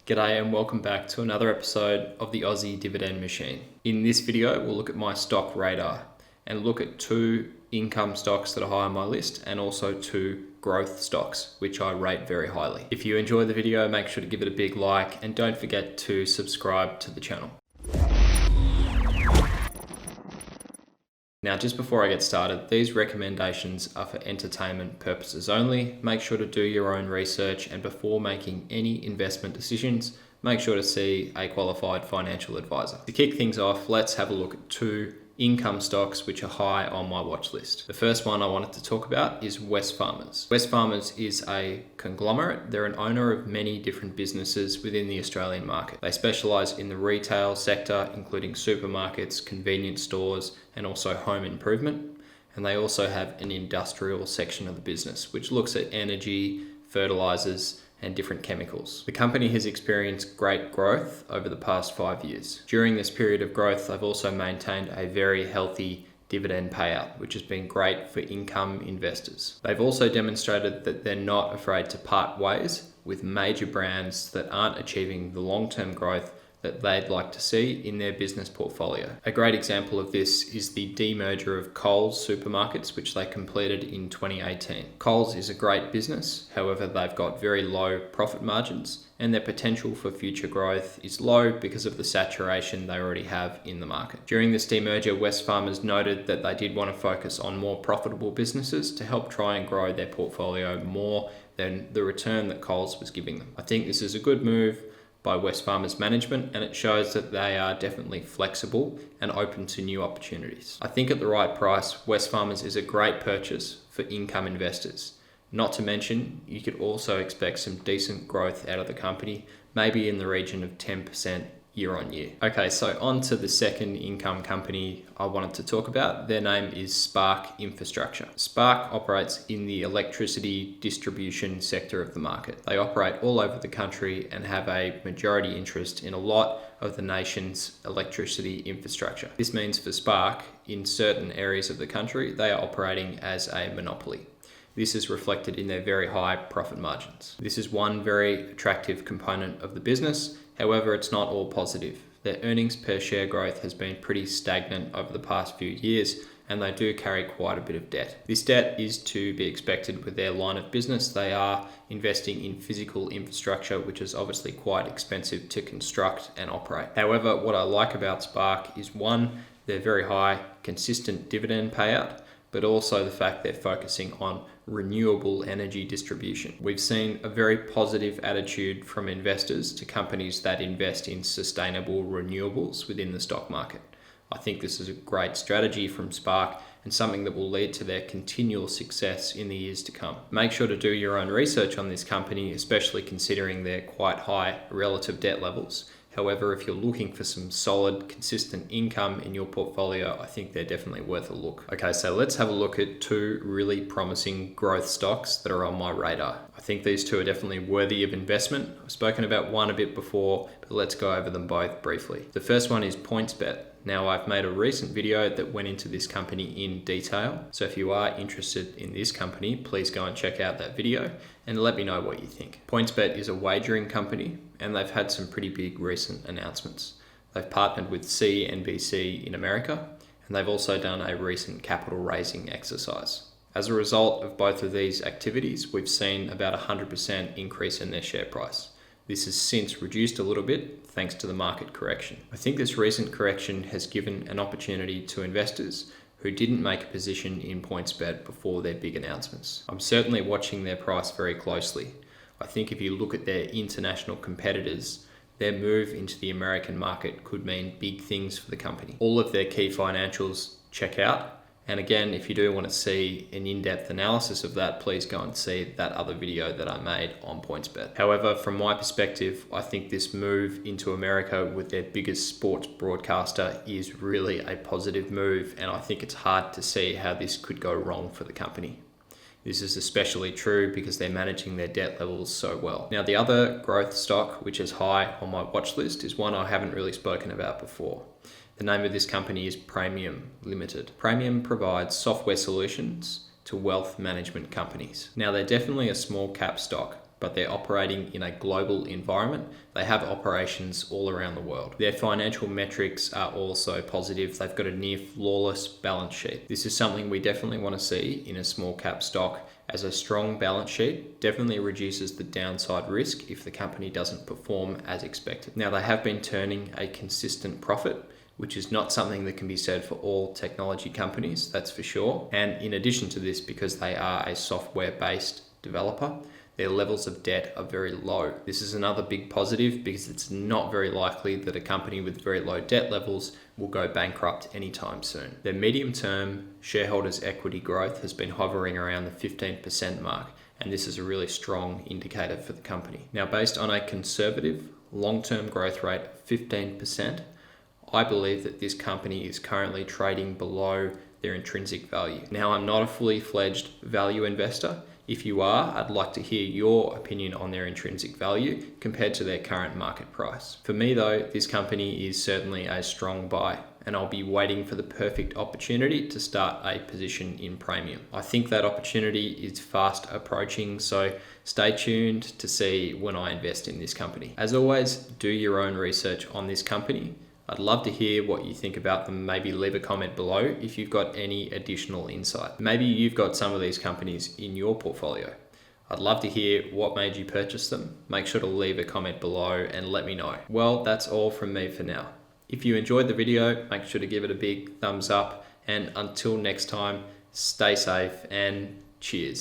G'day and welcome back to another episode of the Aussie Dividend Machine. In this video, we'll look at my stock radar and look at two income stocks that are high on my list and also two growth stocks, which I rate very highly. If you enjoy the video, make sure to give it a big like and don't forget to subscribe to the channel. Now, just before I get started, these recommendations are for entertainment purposes only. Make sure to do your own research, and before making any investment decisions, make sure to see a qualified financial advisor. To kick things off, let's have a look at two income stocks which are high on my watch list. The first one I wanted to talk about is Wesfarmers. Wesfarmers is a conglomerate. They're an owner of many different businesses within the Australian market. They specialise in the retail sector, including supermarkets, convenience stores, and also home improvement. And they also have an industrial section of the business, which looks at energy, fertilisers, and different chemicals. The company has experienced great growth over the past 5 years. During this period of growth, they've also maintained a very healthy dividend payout, which has been great for income investors. They've also demonstrated that they're not afraid to part ways with major brands that aren't achieving the long-term growth that they'd like to see in their business portfolio. A great example of this is the demerger of Coles supermarkets, which they completed in 2018. Coles is a great business, however, they've got very low profit margins and their potential for future growth is low because of the saturation they already have in the market. During this demerger, Wesfarmers noted that they did want to focus on more profitable businesses to help try and grow their portfolio more than the return that Coles was giving them. I think this is a good move by Wesfarmers management, and it shows that they are definitely flexible and open to new opportunities. I think at the right price, Wesfarmers is a great purchase for income investors. Not to mention, you could also expect some decent growth out of the company, maybe in the region of 10% year on year. Okay, so on to the second income company I wanted to talk about. Their name is Spark Infrastructure. Spark operates in the electricity distribution sector of the market. They operate all over the country and have a majority interest in a lot of the nation's electricity infrastructure. This means for Spark, in certain areas of the country, they are operating as a monopoly. This is reflected in their very high profit margins. This is one very attractive component of the business. However, it's not all positive. Their earnings per share growth has been pretty stagnant over the past few years, and they do carry quite a bit of debt. This debt is to be expected with their line of business. They are investing in physical infrastructure, which is obviously quite expensive to construct and operate. However, what I like about Spark is one, their very high, consistent dividend payout, but also the fact they're focusing on renewable energy distribution. We've seen a very positive attitude from investors to companies that invest in sustainable renewables within the stock market. I think this is a great strategy from Spark and something that will lead to their continual success in the years to come. Make sure to do your own research on this company, especially considering their quite high relative debt levels. However, if you're looking for some solid, consistent income in your portfolio, I think they're definitely worth a look. Okay, so let's have a look at two really promising growth stocks that are on my radar. I think these two are definitely worthy of investment. I've spoken about one a bit before, but let's go over them both briefly. The first one is PointsBet. Now, I've made a recent video that went into this company in detail. So if you are interested in this company, please go and check out that video and let me know what you think. PointsBet is a wagering company and they've had some pretty big recent announcements. They've partnered with CNBC in America and they've also done a recent capital raising exercise. As a result of both of these activities, we've seen about a 100% increase in their share price. This has since reduced a little bit thanks to the market correction. I think this recent correction has given an opportunity to investors who didn't make a position in PointsBet before their big announcements. I'm certainly watching their price very closely. I think if you look at their international competitors, their move into the American market could mean big things for the company. All of their key financials check out. And again, if you do want to see an in-depth analysis of that, please go and see that other video that I made on PointsBet. However, from my perspective, I think this move into America with their biggest sports broadcaster is really a positive move, and I think it's hard to see how this could go wrong for the company. This is especially true because they're managing their debt levels so well. Now, the other growth stock, which is high on my watch list, is one I haven't really spoken about before. The name of this company is Praemium Limited. Praemium provides software solutions to wealth management companies. Now, they're definitely a small cap stock, but they're operating in a global environment. They have operations all around the world. Their financial metrics are also positive. They've got a near flawless balance sheet. This is something we definitely want to see in a small cap stock, as a strong balance sheet definitely reduces the downside risk if the company doesn't perform as expected. Now, they have been turning a consistent profit, which is not something that can be said for all technology companies, that's for sure. And in addition to this, because they are a software-based developer, their levels of debt are very low. This is another big positive because it's not very likely that a company with very low debt levels will go bankrupt anytime soon. Their medium-term shareholders' equity growth has been hovering around the 15% mark, and this is a really strong indicator for the company. Now, based on a conservative long-term growth rate of 15%, I believe that this company is currently trading below their intrinsic value. Now, I'm not a fully fledged value investor. If you are, I'd like to hear your opinion on their intrinsic value compared to their current market price. For me though, this company is certainly a strong buy, and I'll be waiting for the perfect opportunity to start a position in Praemium. I think that opportunity is fast approaching, so stay tuned to see when I invest in this company. As always, do your own research on this company. I'd love to hear what you think about them. Maybe leave a comment below if you've got any additional insight. Maybe you've got some of these companies in your portfolio. I'd love to hear what made you purchase them. Make sure to leave a comment below and let me know. Well, that's all from me for now. If you enjoyed the video, make sure to give it a big thumbs up. And until next time, stay safe and cheers.